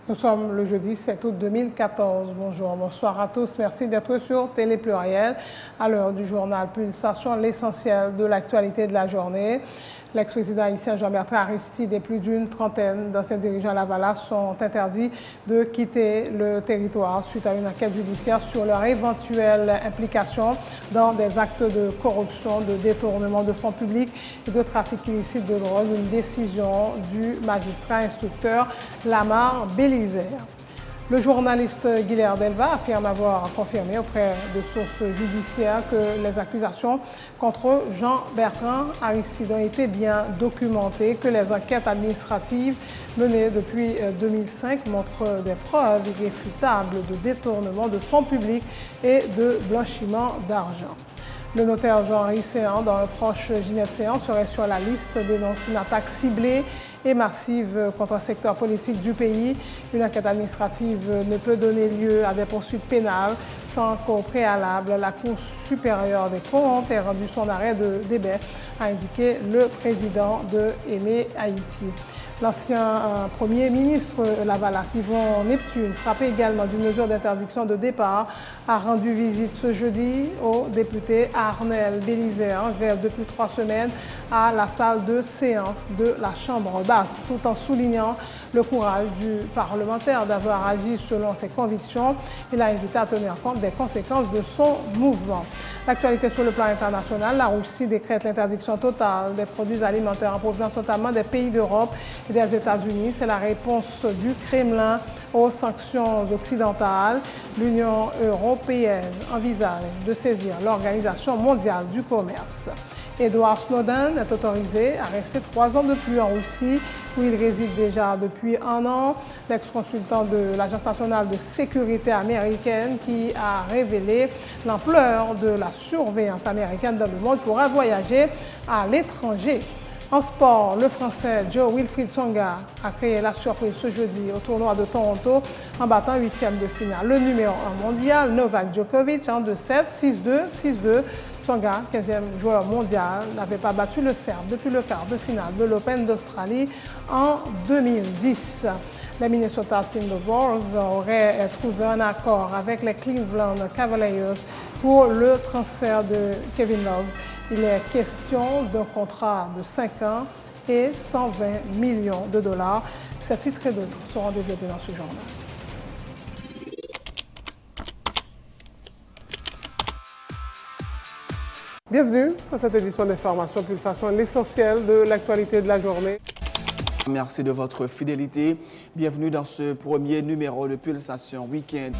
Nous sommes le jeudi 7 août 2014. Bonjour, bonsoir à tous. Merci d'être sur Télé Pluriel. À l'heure du journal Pulsation, l'essentiel de l'actualité de la journée. L'ex-président haïtien Jean-Bertrand Aristide et plus d'une trentaine d'anciens dirigeants à Lavalas sont interdits de quitter le territoire suite à une enquête judiciaire sur leur éventuelle implication dans des actes de corruption, de détournement de fonds publics et de trafic illicite de drogue. Une décision du magistrat instructeur Lamar Bélisaire. Le journaliste Guilherme Delva affirme avoir confirmé auprès de sources judiciaires que les accusations contre Jean-Bertrand Aristide ont été bien documentées, que les enquêtes administratives menées depuis 2005 montrent des preuves irréfutables de détournement de fonds publics et de blanchiment d'argent. Le notaire Jean-Henri Séan, dont un proche Ginette Séan serait sur la liste, dénonce une attaque ciblée et massive contre un secteur politique du pays. Une enquête administrative ne peut donner lieu à des poursuites pénales sans qu'au préalable, la Cour supérieure des comptes ait rendu son arrêt de débat, a indiqué le président de Aimé Haïti. L'ancien Premier ministre Lavalas, Yvon Neptune, frappé également d'une mesure d'interdiction de départ, a rendu visite ce jeudi au député Arnel Bélisaire, en grève depuis 3 semaines, à la salle de séance de la Chambre basse, tout en soulignant le courage du parlementaire d'avoir agi selon ses convictions. Il a invité à tenir compte des conséquences de son mouvement. L'actualité sur le plan international, la Russie décrète l'interdiction totale des produits alimentaires en provenance notamment des pays d'Europe et des États-Unis. C'est la réponse du Kremlin aux sanctions occidentales. L'Union européenne envisage de saisir l'Organisation mondiale du commerce. Edward Snowden est autorisé à rester 3 ans de plus en Russie, où il réside déjà depuis 1 an. L'ex-consultant de l'Agence nationale de sécurité américaine qui a révélé l'ampleur de la surveillance américaine dans le monde pourra voyager à l'étranger. En sport, le Français Jo-Wilfried Tsonga a créé la surprise ce jeudi au tournoi de Toronto en battant 8e de finale le numéro 1 mondial Novak Djokovic en 2-7, 6-2, 6-2. Tsonga, 15e joueur mondial, n'avait pas battu le Serbe depuis le quart de finale de l'Open d'Australie en 2010. Les Minnesota Timberwolves auraient trouvé un accord avec les Cleveland Cavaliers pour le transfert de Kevin Love. Il est question d'un contrat de 5 ans et 120 millions de dollars. Ces titres et d'autres seront développés dans ce journal. Bienvenue dans cette édition d'Information Pulsation, l'essentiel de l'actualité de la journée. Merci de votre fidélité. Bienvenue dans ce premier numéro de Pulsation Week-end.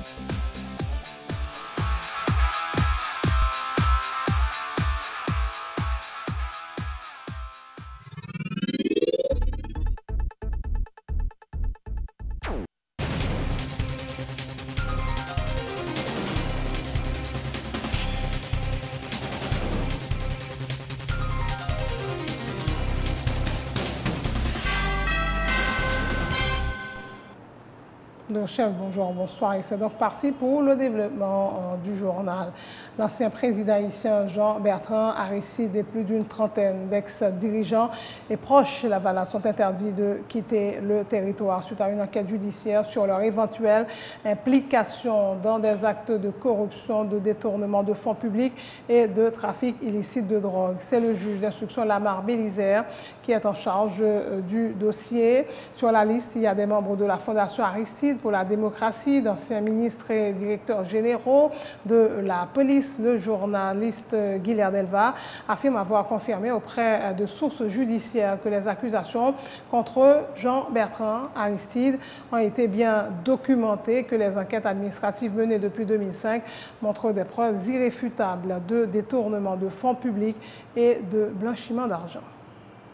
Chef, bonjour, bonsoir. Et c'est donc parti pour le développement du journal. L'ancien président haïtien Jean-Bertrand Aristide et plus d'une trentaine d'ex-dirigeants et proches de Lavalas sont interdits de quitter le territoire suite à une enquête judiciaire sur leur éventuelle implication dans des actes de corruption, de détournement de fonds publics et de trafic illicite de drogue. C'est le juge d'instruction Lamar Bélisaire qui est en charge du dossier. Sur la liste, il y a des membres de la Fondation Aristide pour la démocratie, d'anciens ministres et directeurs généraux de la police. Le journaliste Guilherme Delva affirme avoir confirmé auprès de sources judiciaires que les accusations contre Jean-Bertrand Aristide ont été bien documentées, que les enquêtes administratives menées depuis 2005 montrent des preuves irréfutables de détournement de fonds publics et de blanchiment d'argent.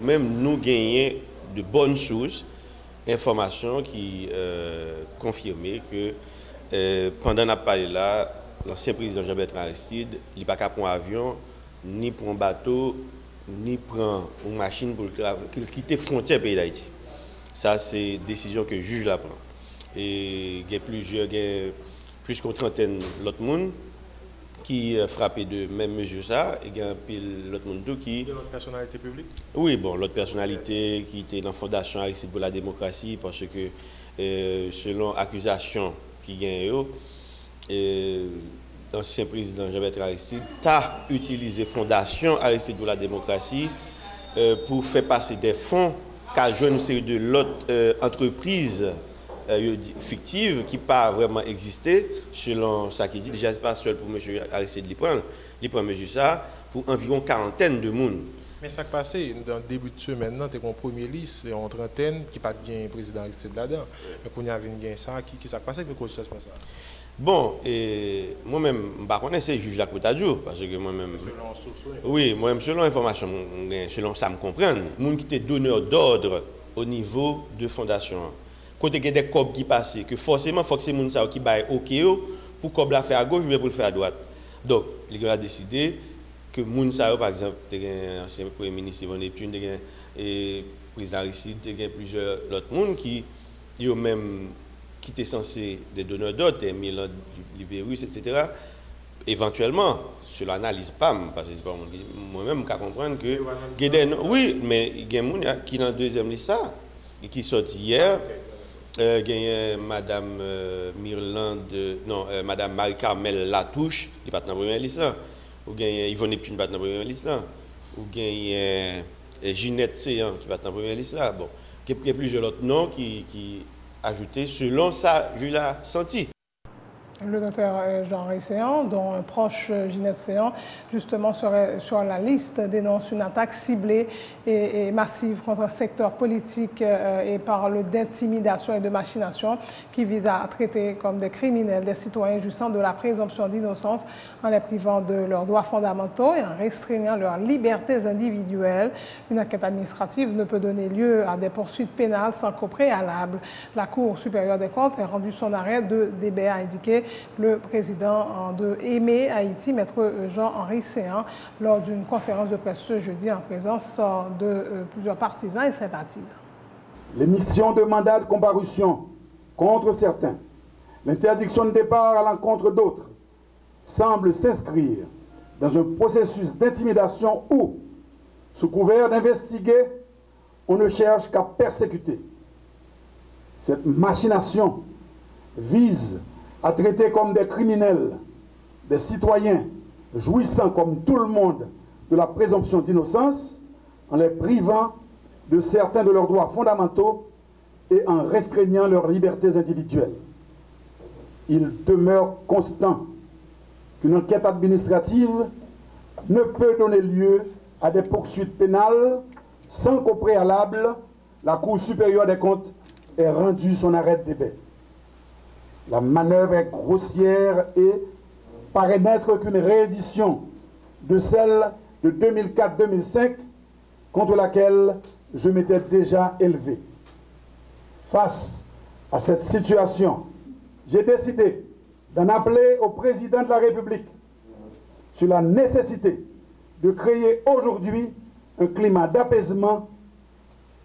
Même nous gagnons de bonnes sources, informations qui confirmaient que pendant la période là, l'ancien président Jean-Bertrand Aristide, il n'a pas qu'à prendre un avion, ni prendre un bateau, ni prendre une machine pour quitter la frontière du pays d'Haïti. Ça, c'est une décision que le juge la prend. Et il y a plus qu'une trentaine d'autres monde qui frappé de même mesure ça, et il y a un pile l'autre monde qui... De l'autre personnalité publique? Oui, bon, l'autre personnalité qui était dans la Fondation Aristide pour la démocratie, parce que selon accusation qui gagne, l'ancien président Jean-Bertrand Aristide a utilisé Fondation Aristide pour la démocratie pour faire passer des fonds qu'a joué une série de l'autre entreprise fictive qui pas vraiment existé selon ça qui dit. Déjà, ce n'est pas seul pour M. Aristide de prendre. Il prend mesure ça pour environ quarantaine de monde. Mais ça qui passe, dans le début de semaine, tu as une première liste, en trentaine, qui n'a pas de président Aristide là-dedans. Mais quand il y a un ça, qui s'est passé avec le coach ça? Bon, et moi-même, je ne connais pas ces juges à Côte-d'Azur, parce que moi-même... Oui, moi-même, selon l'information, selon ça me comprend, les gens qui étaient donneurs d'ordre au niveau de fondation, quand il y a des cobs qui passent, que forcément, il faut que ces gens qui baillent OK pour cob la faire à gauche ou pour le faire à droite. Donc, les gens ont décidé que Mounsao, par exemple, l'ancien Premier ministre Yvon Neptune, et le président Aristide, il y a plusieurs autres gens qui ont même qui étaient censés des donneurs d'ordre, Milan Libérus, etc. Éventuellement, sur l'analyse PAM, parce que moi-même, je comprends que... Oui, mais il y a des gens qui sont dans la deuxième liste, et qui sont hier. Il y a Mme Mme Marie-Carmel Latouche, qui n'est pas dans la première liste. Ou il y a Yvon Neptune, qui n'est pas dans la première liste. Ou il y a Ginette Séan, qui n'est pas dans la première liste. Bon, il y a plusieurs autres noms qui ajoutés selon ça, je l'ai senti. Le docteur Jean Séan, dont un proche Ginette Séan, justement, serait sur la liste, dénonce une attaque ciblée et massive contre un secteur politique et parle d'intimidation et de machination qui vise à traiter comme des criminels des citoyens jouissant de la présomption d'innocence en les privant de leurs droits fondamentaux et en restreignant leurs libertés individuelles. Une enquête administrative ne peut donner lieu à des poursuites pénales sans qu'au préalable, la Cour supérieure des comptes ait rendu son arrêt de débat, a indiqué le président de Aimé Haïti, maître Jean-Henri Séan, lors d'une conférence de presse ce jeudi en présence de plusieurs partisans et sympathisants. L'émission de mandat de comparution contre certains, l'interdiction de départ à l'encontre d'autres, semble s'inscrire dans un processus d'intimidation où, sous couvert d'investiguer, on ne cherche qu'à persécuter. Cette machination vise à traiter comme des criminels, des citoyens jouissant comme tout le monde de la présomption d'innocence, en les privant de certains de leurs droits fondamentaux et en restreignant leurs libertés individuelles. Il demeure constant qu'une enquête administrative ne peut donner lieu à des poursuites pénales sans qu'au préalable, la Cour supérieure des comptes ait rendu son arrêt de débat. La manœuvre est grossière et paraît n'être qu'une réédition de celle de 2004-2005 contre laquelle je m'étais déjà élevé. Face à cette situation, j'ai décidé d'en appeler au président de la République sur la nécessité de créer aujourd'hui un climat d'apaisement,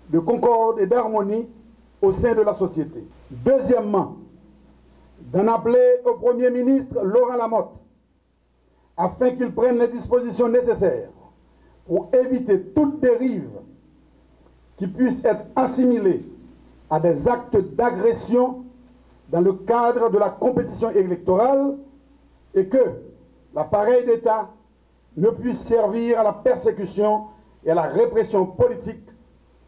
de concorde et d'harmonie au sein de la société. Deuxièmement, d'en appeler au Premier ministre Laurent Lamotte afin qu'il prenne les dispositions nécessaires pour éviter toute dérive qui puisse être assimilée à des actes d'agression dans le cadre de la compétition électorale et que l'appareil d'État ne puisse servir à la persécution et à la répression politique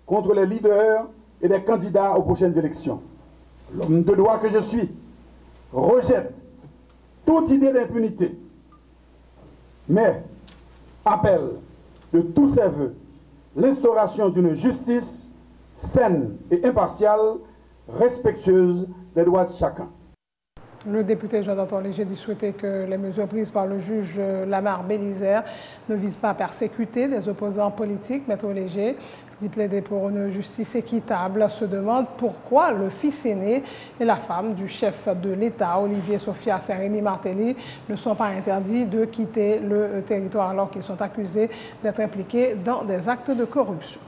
contre les leaders et les candidats aux prochaines élections. L'homme de droit que je suis rejette toute idée d'impunité, mais appelle de tous ses voeux l'instauration d'une justice saine et impartiale, respectueuse des droits de chacun. Le député Jonathan Léger dit souhaiter que les mesures prises par le juge Lamar Bélizaire ne visent pas à persécuter des opposants politiques. Maître Léger dit plaider pour une justice équitable, se demande pourquoi le fils aîné et la femme du chef de l'État, Olivier Sophia et Rémi Martelly, ne sont pas interdits de quitter le territoire alors qu'ils sont accusés d'être impliqués dans des actes de corruption.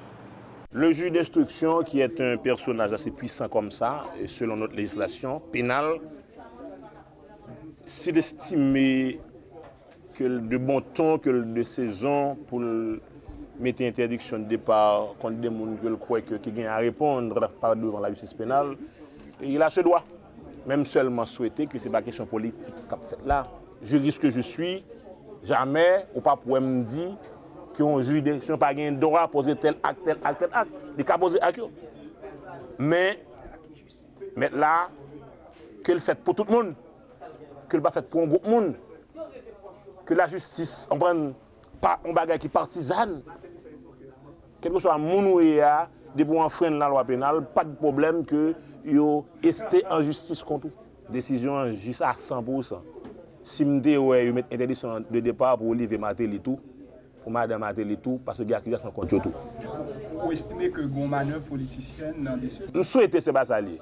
Le juge d'instruction, qui est un personnage assez puissant comme ça, selon notre législation pénale, s'il estimait de bon ton, que de saison pour mettre interdiction de départ contre des gens qui croient qui gagnent à répondre par devant la justice pénale. Et il a ce droit. Même seulement souhaiter que ce n'est pas question politique qu'a fait là. Juriste que je suis, jamais, ou pas pour me dire qu'on juge des gens pas gain droit à poser tel acte, tel acte, tel acte. Il a poser acte. Mais là, que le fait pour tout le monde, que le pas fait pour un groupe de monde, que la justice, on prend pas un bagage qui est partisane, quel que soit le monde où il y a, des pour enfreindre la loi pénale, pas de problème que yo esté en justice contre tout. Décision juste à 100%. Si je mets interdiction de départ pour Olivier Matéli tout, pour Madame Matéli tout, parce que il y a accusation contre tout. Vous estimez que une manœuvre politicienne dans des décision? Nous souhaitons que ce n'est pas ça lié.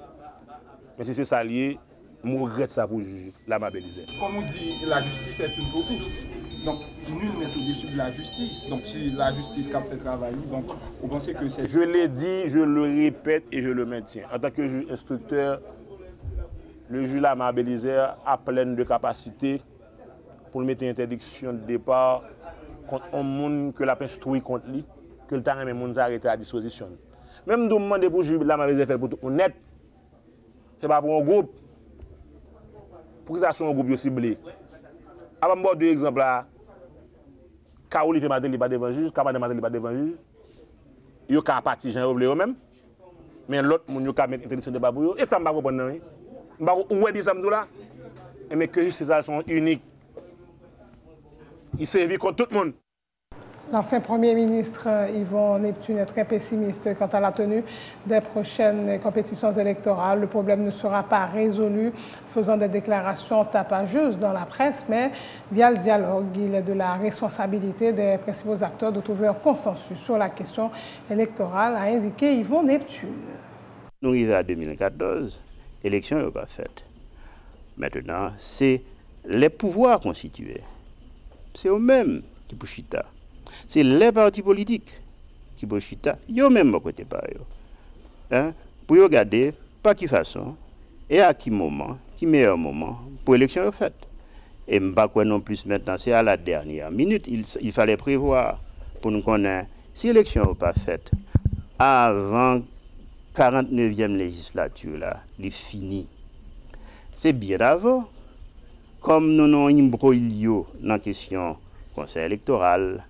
Mais si c'est ça lié, je regrette ça pour juger la Mabélisée. Comme on dit, la justice est une pour tous. Donc, nul n'est au-dessus de la justice. Donc, si la justice a fait travailler, donc, vous pensez que c'est... Je l'ai dit, je le répète et je le maintiens. En tant que juge instructeur, le juge la Mabélisée a plein de capacités pour mettre une interdiction de départ contre un monde que la instruit contre lui, que le temps même monde arrêté à disposition. Même de demander pour le juge la Mabélisée faire pour tout honnête, ce n'est pas pour un groupe. Pour que ça soit un groupe ciblé. Avant deux exemples là, quand Olivier Matéli n'est pas devant le juge, quand Madame Matéli n'est pas devant le juge, il y a parti Jean Rovle eux-mêmes, mais l'autre, il y a mettre interdiction de babou. Et ça ne va pas comprendre. Je ne sais pas où est ça là. Mais que ces sont uniques. Ils servent contre tout le monde. L'ancien Premier ministre Yvon Neptune est très pessimiste quant à la tenue des prochaines compétitions électorales. Le problème ne sera pas résolu faisant des déclarations tapageuses dans la presse, mais via le dialogue, il est de la responsabilité des principaux acteurs de trouver un consensus sur la question électorale, a indiqué Yvon Neptune. Nous arrivons à 2014, l'élection n'est pas faite. Maintenant, c'est les pouvoirs constitués. C'est eux-mêmes qui pour chita. C'est les partis politiques qui pour chita. Eux-mêmes à côté par eux. Hein? Pour regarder par qui façon et à qui moment, qui meilleur moment pour l'élection faite. Et pas quoi non plus maintenant, c'est à la dernière minute. Il fallait prévoir pour nous connaître si l'élection n'est pas faite avant 49e législature, là, il est fini. C'est bien avant. Comme nous avons un imbroglio dans la question conseil électoral,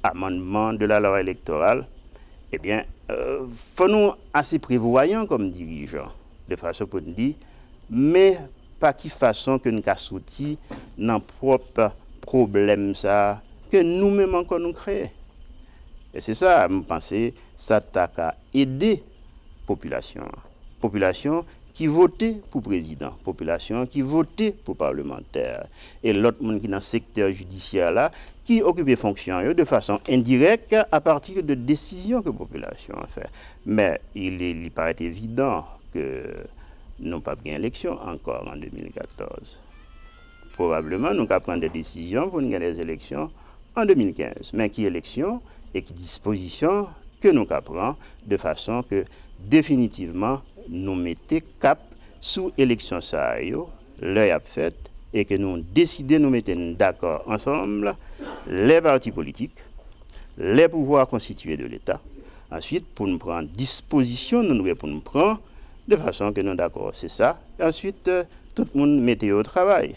amendement de la loi électorale, eh bien, faut nous assez prévoyants comme dirigeants, de façon pour nous dire, mais pas qui façon que nous avons sorti dans propre problème ça, que nous-mêmes encore nous créons. Et c'est ça, je pense, ça t'a qu'à aider la population qui votait pour président, population qui votait pour parlementaire, et l'autre monde qui est dans le secteur judiciaire là, qui occupe des fonctions de façon indirecte à partir de décisions que la population a fait. Mais il paraît évident que nous n'avons pas bien élection encore en 2014. Probablement, nous allons prendre des décisions pour gagner des élections en 2015. Mais qui élection et qui disposition que nous prendre de façon que définitivement nous mettons cap sous élection ça l'heure a fait et que nous décidons nous mettre d'accord ensemble les partis politiques, les pouvoirs constitués de l'État. Ensuite pour nous prendre disposition nous pour nous prendre de façon que nous d'accord c'est ça. Et ensuite tout le monde mettait au travail.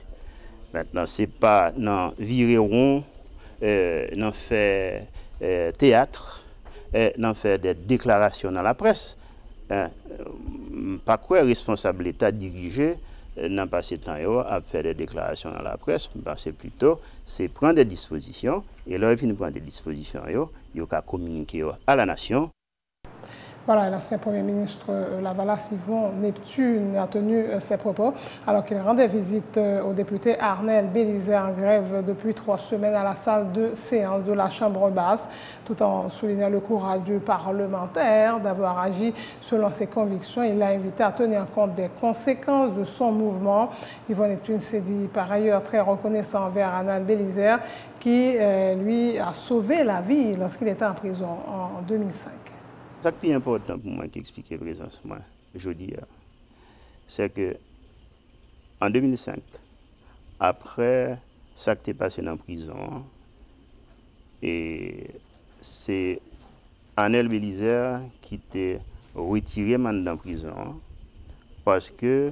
Maintenant c'est pas non virer rond, non faire théâtre, non faire des déclarations dans la presse. Pas quoi responsable l'État dirigé n'a pas ce temps à faire des déclarations dans la presse, c'est plutôt c'est prendre des dispositions et là il prendre des dispositions il faut communiquer à la nation. Voilà, l'ancien Premier ministre Lavalas Yvon Neptune a tenu ses propos alors qu'il rendait visite au député Arnel Bélizé en grève depuis 3 semaines à la salle de séance de la Chambre basse, tout en soulignant le courage du parlementaire d'avoir agi selon ses convictions. Il l'a invité à tenir compte des conséquences de son mouvement. Yvon Neptune s'est dit par ailleurs très reconnaissant envers Arnel Bélizé qui lui a sauvé la vie lorsqu'il était en prison en 2005. Ce qui est important pour moi qui explique la présence, moi, je dis, c'est que en 2005, après ça qui est passé dans la prison, et c'est Anel Bélizer qui t'a retiré dans la prison parce que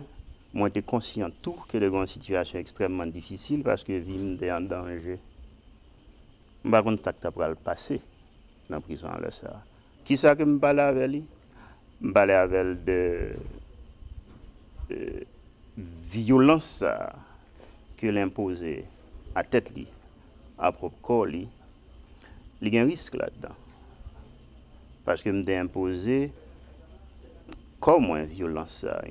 moi j'étais conscient tout que c'est une situation extrêmement difficile parce que vie était en danger. Je ne sais pas ce qui va le passer dans la prison. Qui ça que je parle avec lui? Je parle avec elle de violence que l'imposer à tête li, à propre corps li, il y a un risque là-dedans. Parce que je imposé comme une violence ça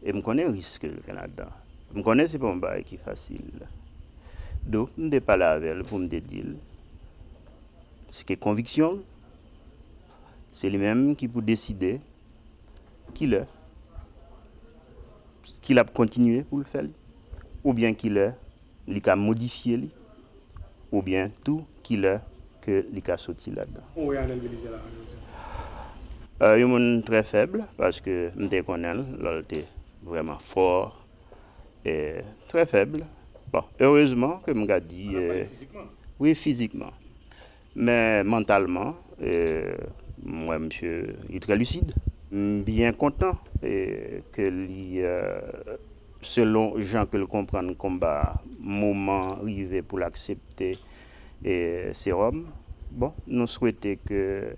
et je connais un risque là-dedans. Je connais c'est pas un bail qui est facile. Donc je ne pas là avec elle pour me dire c'est que conviction c'est lui-même qui peut décider qu'il est ce qu'il a continué pour le faire ou bien qu'il est il a modifié ou bien tout qu'il est que il a sorti là-dedans. Où est Anel Bélizer là? Il est très faible parce que je connais, il était vraiment fort et très faible. Bon, heureusement que je dit. Physiquement? Oui, physiquement. Mais mentalement, moi, monsieur, il est très lucide. Bien content que selon les gens que le comprennent combat, moment arrivé pour l'accepter ces Roms. Bon, nous souhaitons que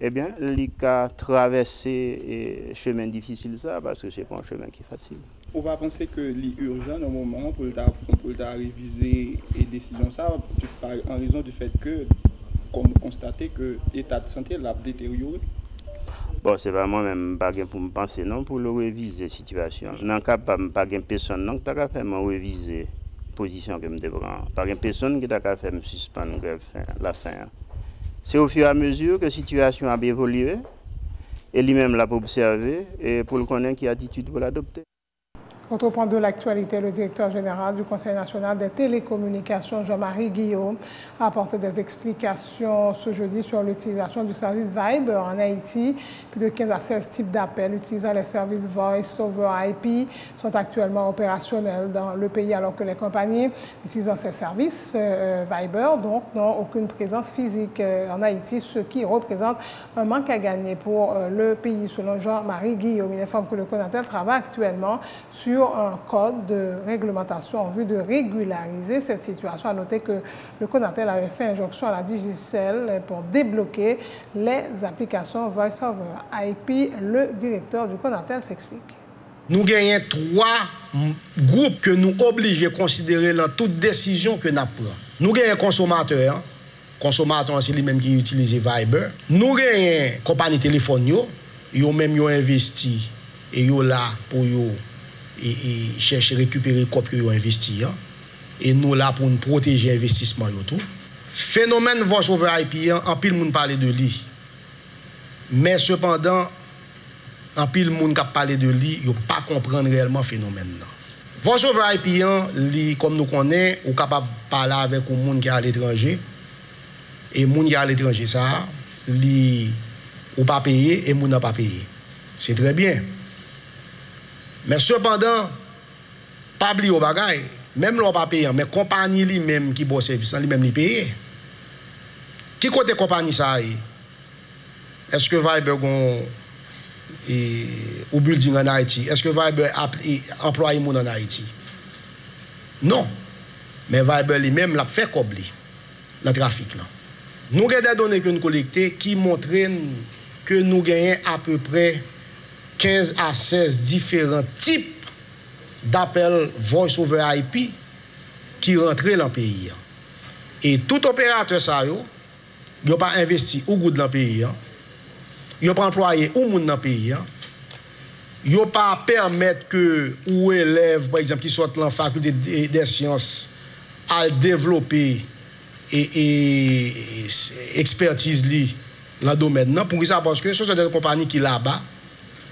eh bien, il a traversé un chemin difficile ça parce que c'est pas un chemin qui est facile. On va penser que l'urgent dans le moment pour réviser les décisions ça en raison du fait que comme constater que l'état de santé l'a détérioré. Bon, c'est pas moi-même pas pour me penser non pour le réviser situation. Non capable pas personne non qui t'a fait me réviser position que me prendre. Pas personne qui t'a fait me suspendre la fin. C'est au fur et à mesure que la situation a évolué et lui-même l'a observé et pour le connaître qui attitude pour l'adopter. Autre point de l'actualité, le directeur général du Conseil national des télécommunications, Jean-Marie Guillaume, a apporté des explications ce jeudi sur l'utilisation du service Viber en Haïti. Plus de 15 à 16 types d'appels utilisant les services Voice over IP sont actuellement opérationnels dans le pays alors que les compagnies utilisant ces services Viber donc n'ont aucune présence physique en Haïti, ce qui représente un manque à gagner pour le pays. Selon Jean-Marie Guillaume, il informe que le Conatel travaille actuellement sur un code de réglementation en vue de régulariser cette situation. À noter que le Conatel avait fait injonction à la Digicel pour débloquer les applications Voice over IP. Le directeur du Conatel s'explique. Nous gagnons 3 groupes que nous obligons à considérer dans toute décision que nous prenons. Nous gagnons consommateurs. Consommateurs, c'est lui-même qui utilise Viber. Nous gagnons compagnie téléphone. Ils ont même investi et ils sont là pour et chercher à récupérer les copies qu'ils ont investi. Et nous là pour nous protéger l'investissement. Phénomène Voice over IP, en pile monde parle de lui. Mais cependant, en pile monde qui parle de lui, il ne pas comprendre réellement le phénomène. Voice over IP, comme nous connaissons, on est capable de parler avec les gens qui sont à l'étranger. Et les gens qui sont à l'étranger, ça, ils ne pas payer et les gens n'ont pas payé. C'est très bien. Mais cependant, pas oublier au bagay, même l'on pas payé, mais compagnie lui-même qui bosse service, lui-même li paye. Qui côté compagnie ça est-ce que Viber ou building en Haïti? Est-ce que Viber emploie moun en Haïti? Non. Mais Viber lui-même l'a fait comme lui, le trafic là. Nous avons des données que nous collectons qui montrent que nous gagnons à peu près 15 à 16 différents types d'appels Voice over IP qui rentrent dans le pays. Et tout opérateur, ça, il n'a pas investi au goût dans le pays. Il n'a pas employé au monde dans le pays. Il n'a pas permettre que ou élèves, par exemple, qui sortent de la faculté des sciences, à développer et expertise dans le domaine. Pour ça, parce que ce sont des compagnies qui sont là-bas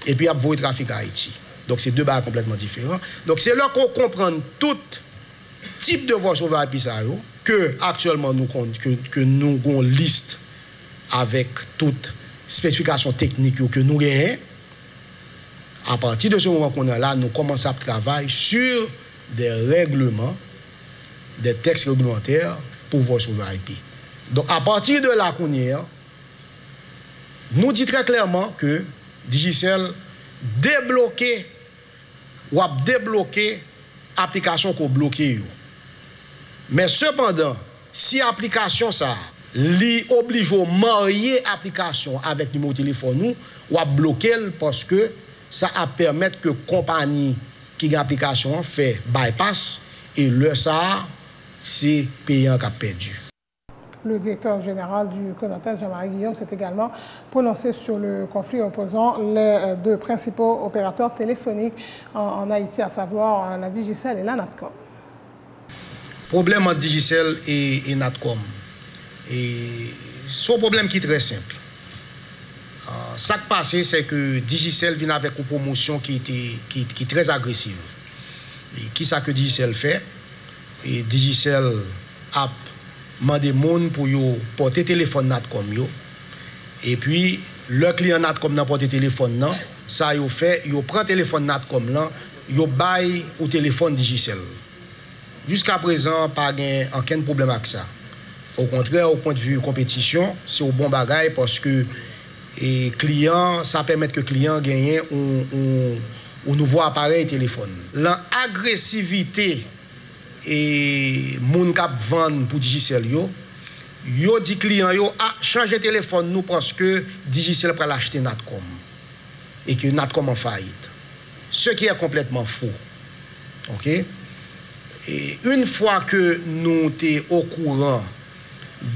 et puis il y a le trafic à Haïti. Donc c'est deux barres complètement différents. Donc c'est là qu'on comprend tout type de voice over IP que actuellement nous que nous avons une liste avec toutes spécifications techniques que nous gagnons. À partir de ce moment qu'on est là, nous commençons à travailler sur des règlements des textes réglementaires pour voir sur IP. Donc à partir de là qu'on y est, nous dit très clairement que Digicel débloqué ou a débloqué application qu'on bloqué. Mais cependant, si application ça li oblige à marier application avec numéro de téléphone nous ou à bloquer parce que ça a permettre que compagnie qui a application fait bypass et le ça c'est payant qui a perdu. Le directeur général du CONATEL, Jean-Marie Guillaume, s'est également prononcé sur le conflit opposant les deux principaux opérateurs téléphoniques en Haïti, à savoir la Digicel et la Natcom. Problème entre Digicel et Natcom. C'est un problème qui est très simple. Ce qui est passé, c'est que Digicel vient avec une promotion qui est très agressive. Et qui ça que Digicel fait? Et Digicel a demandé moun pour yo porter téléphone Natcom yo. Et puis le client Natcom n'a porté téléphone non, ça yo fait, yo prend téléphone Natcom là, yo bail au téléphone Digicel. Jusqu'à présent pas gain aucun problème avec ça. Au contraire, au point de vue compétition, c'est au bon bagage parce que et client, ça permet que client gagne un nouveau appareil téléphone. L'agressivité et moun k'ap vendre pour Digicel yo dit client yo a changer téléphone nous parce que Digicel pour l'acheter Natcom et que Natcom en faillite. Ce qui est complètement faux. OK? Et une fois que nous sommes au courant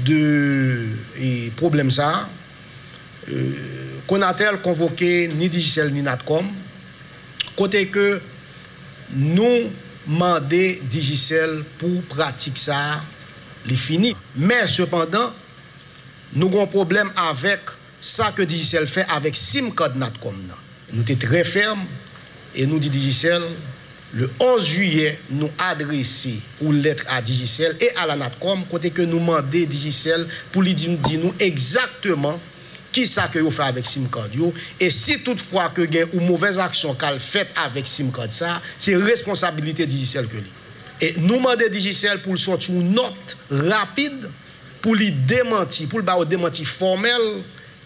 de problème ça, CONATEL convoqué ni Digicel ni Natcom côté que nous mandé Digicel pour pratiquer ça, les fini. Mais cependant, nous avons un problème avec ça que Digicel fait avec SIM card Natcom. Nous sommes très fermes et nous dit Digicel, le 11 juillet, nous adresser une lettre à Digicel et à la Natcom, côté que nous demandons Digicel pour lui dire nous exactement qui ça que vous fait avec SIM card yo et si toutefois que gain ou mauvaise action qu'elle fait avec SIM card ça, c'est responsabilité Digicel que lui. Et nous demandons Digicel pour sortir une note rapide pour lui démentir, pour le démentir formel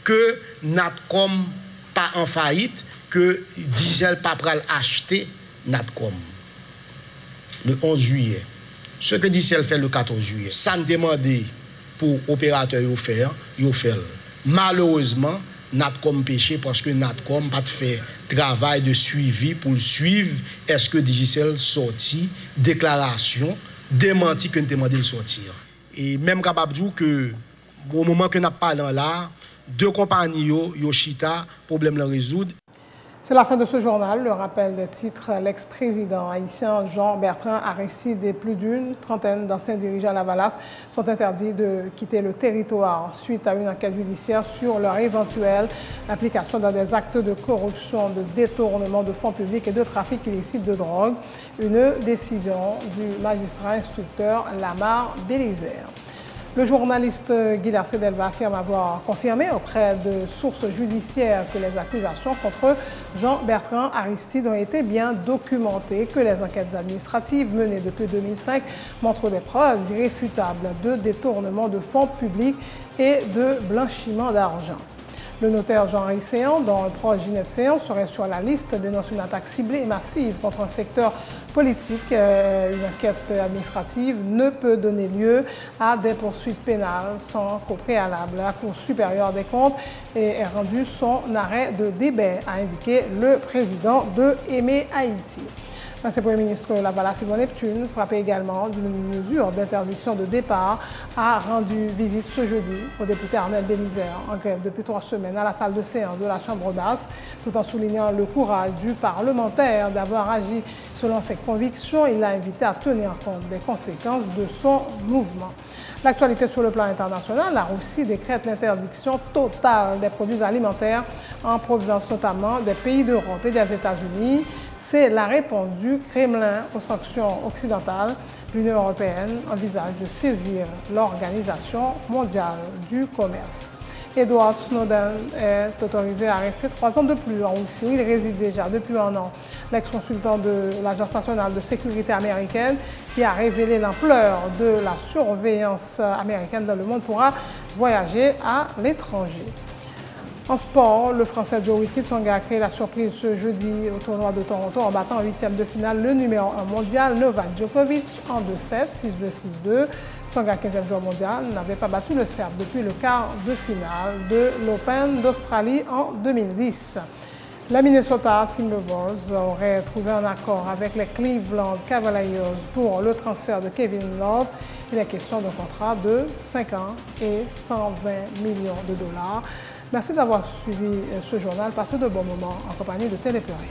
que Natcom pas en faillite, que Digicel pas pral acheter Natcom le 11 juillet. Ce que Digicel fait le 14 juillet, ça ne demandé pour opérateur yo faire, yo fait. Malheureusement, Natcom péché parce que Natcom pas fait travail de suivi pour le suivre. Est-ce que Digicel sorti déclaration démenti que nous demandé de sortir. Et même capable dire que au moment que nous parlons là, deux compagnies yo chita problème le résoudre. C'est la fin de ce journal. Le rappel des titres, l'ex-président haïtien Jean-Bertrand Aristide et plus d'une trentaine d'anciens dirigeants à la Valace sont interdits de quitter le territoire suite à une enquête judiciaire sur leur éventuelle implication dans des actes de corruption, de détournement de fonds publics et de trafic illicite de drogue. Une décision du magistrat instructeur Lamar Bélizer. Le journaliste Guilherme Sedelva affirme avoir confirmé auprès de sources judiciaires que les accusations contre Jean-Bertrand Aristide ont été bien documentées, que les enquêtes administratives menées depuis 2005 montrent des preuves irréfutables de détournement de fonds publics et de blanchiment d'argent. Le notaire Jean-Henri Séan, dont un proche Ginette Séan serait sur la liste, dénonce une attaque ciblée et massive contre un secteur politique. Une enquête administrative ne peut donner lieu à des poursuites pénales sans qu'au préalable la Cour supérieure des comptes ait rendu son arrêt de débat, a indiqué le président de Aimé Haïti. L'ancien Premier ministre Lavala Sylvain Neptune, frappé également d'une mesure d'interdiction de départ, a rendu visite ce jeudi au député Arnel Bélizer, en grève depuis 3 semaines à la salle de séance de la Chambre basse, tout en soulignant le courage du parlementaire d'avoir agi selon ses convictions. Il l'a invité à tenir compte des conséquences de son mouvement. L'actualité sur le plan international, la Russie décrète l'interdiction totale des produits alimentaires en provenance notamment des pays d'Europe et des États-Unis. C'est la réponse du Kremlin aux sanctions occidentales. L'Union européenne envisage de saisir l'Organisation mondiale du commerce. Edward Snowden est autorisé à rester 3 ans de plus en Russie, où il réside déjà depuis 1 an. L'ex-consultant de l'Agence nationale de sécurité américaine, qui a révélé l'ampleur de la surveillance américaine dans le monde, pourra voyager à l'étranger. En sport, le Français Joe Wilfried a créé la surprise ce jeudi au tournoi de Toronto en battant en 8e de finale le numéro 1 mondial Novak Djokovic en 2-7, 6-2, 6-2. Tsonga, 15e joueur mondial, n'avait pas battu le Serbe depuis le quart de finale de l'Open d'Australie en 2010. La Minnesota Timberwolves aurait trouvé un accord avec les Cleveland Cavaliers pour le transfert de Kevin Love. Il est question d'un contrat de 5 ans et 120 millions de dollars. Merci d'avoir suivi ce journal. Passez de bons moments en compagnie de Télé Pluriel.